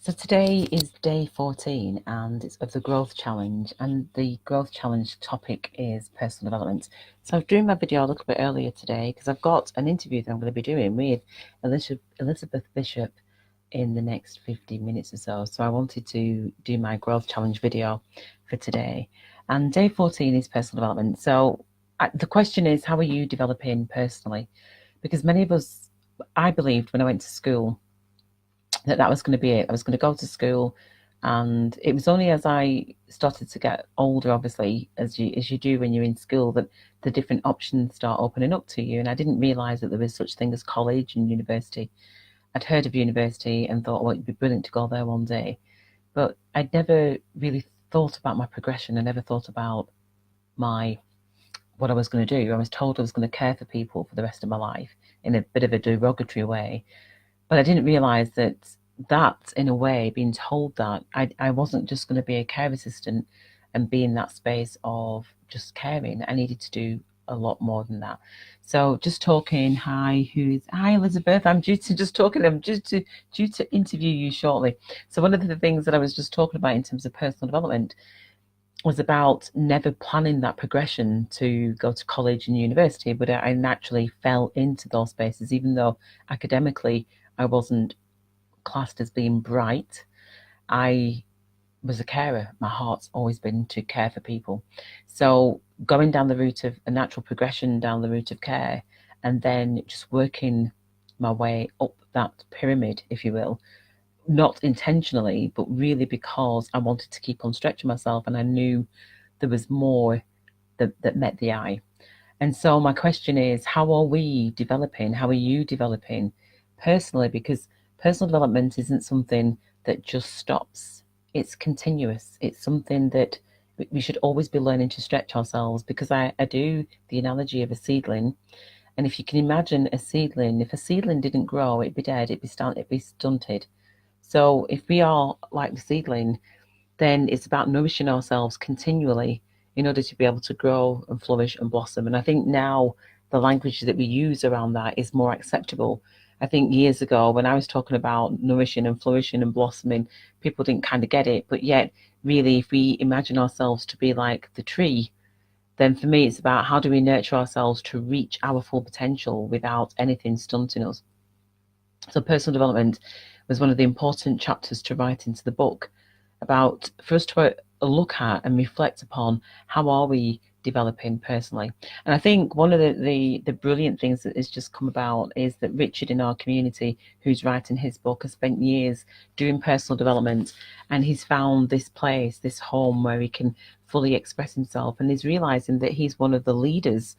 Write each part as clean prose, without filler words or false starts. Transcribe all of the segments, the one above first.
So today is day 14 and it's of the growth challenge, and the growth challenge topic is personal development. So I was doing my video a little bit earlier today because I've got an interview that I'm going to be doing with Elizabeth Bishop in the next 15 minutes or so. So I wanted to do my growth challenge video for today. And day 14 is personal development. So the question is, how are you developing personally? Because many of us, I believed when I went to school, that was going to be it. I was going to go to school, and it was only as I started to get older, obviously, as you do when you're in school, that the different options start opening up to you. And I didn't realise that there was such thing as college and university. I'd heard of university and thought, well, it'd be brilliant to go there one day, but I'd never really thought about my progression. I never thought about my what I was going to do. I was told I was going to care for people for the rest of my life in a bit of a derogatory way. But I didn't realise that in a way, being told that, I wasn't just going to be a care assistant and be in that space of just caring. I needed to do a lot more than that. So just talking, hi Elizabeth. I'm due to interview you shortly. So one of the things that I was just talking about in terms of personal development was about never planning that progression to go to college and university, but I naturally fell into those spaces, even though academically I wasn't classed as being bright. I was a carer. My heart's always been to care for people. So going down the route of a natural progression down the route of care, and then just working my way up that pyramid, if you will, not intentionally, but really because I wanted to keep on stretching myself, and I knew there was more that met the eye. And so my question is, how are we developing? How are you developing personally? Because personal development isn't something that just stops. It's continuous. It's something that we should always be learning to stretch ourselves, because I do the analogy of a seedling. And if you can imagine a seedling, if a seedling didn't grow, it'd be dead, it'd be stunted. So if we are like the seedling, then it's about nourishing ourselves continually in order to be able to grow and flourish and blossom. And I think now the language that we use around that is more acceptable. I think years ago, when I was talking about nourishing and flourishing and blossoming, people didn't kind of get it. But yet, really, if we imagine ourselves to be like the tree, then for me, it's about how do we nurture ourselves to reach our full potential without anything stunting us. So personal development was one of the important chapters to write into the book, about for us to look at and reflect upon how are we developing personally. And I think one of the brilliant things that has just come about is that Richard in our community, who's writing his book, has spent years doing personal development, and he's found this place, this home where he can fully express himself, and he's realizing that he's one of the leaders,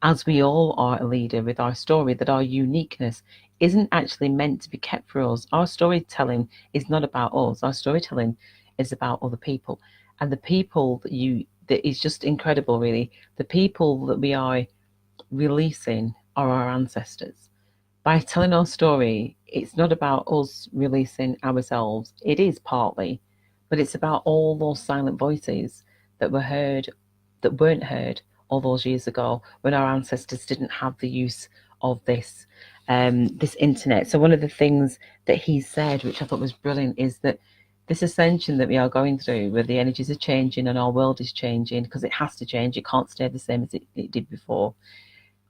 as we all are a leader with our story, that our uniqueness isn't actually meant to be kept for us. Our storytelling is not about us. Our storytelling is about other people. And the people that is just incredible, really. The people that we are releasing are our ancestors. By telling our story, it's not about us releasing ourselves. It is partly, but it's about all those silent voices that were heard, that weren't heard all those years ago when our ancestors didn't have the use of this internet. So one of the things that he said, which I thought was brilliant, is that this ascension that we are going through, where the energies are changing and our world is changing, because it has to change, it can't stay the same as it did before.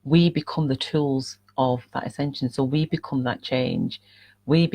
We become the tools of that ascension. So we become that change. We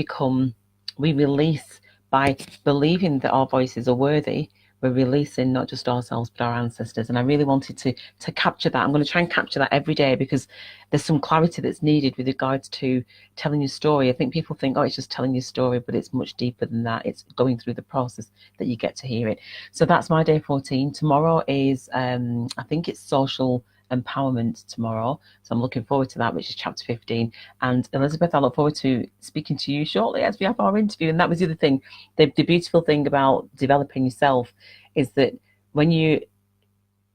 release by believing that our voices are worthy. We're releasing not just ourselves, but our ancestors. And I really wanted to capture that. I'm going to try and capture that every day, because there's some clarity that's needed with regards to telling your story. I think people think, oh, it's just telling your story, but it's much deeper than that. It's going through the process that you get to hear it. So that's my day 14. Tomorrow is, I think it's social empowerment tomorrow. So I'm looking forward to that, which is chapter 15. And Elizabeth, I look forward to speaking to you shortly as we have our interview. And that was the other thing. The beautiful thing about developing yourself is that when you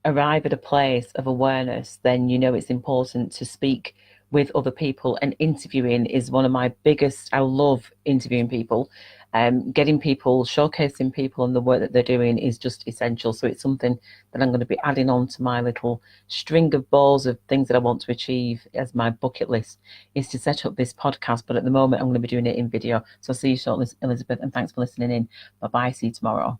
arrive at a place of awareness, then you know it's important to speak with other people, and interviewing is one of my biggest. I love interviewing people, getting people, showcasing people and the work that they're doing is just essential. So it's something that I'm going to be adding on to my little string of balls of things that I want to achieve as my bucket list, is to set up this podcast. But at the moment, I'm going to be doing it in video. So see you shortly, Elizabeth, and thanks for listening in. Bye bye. See you tomorrow.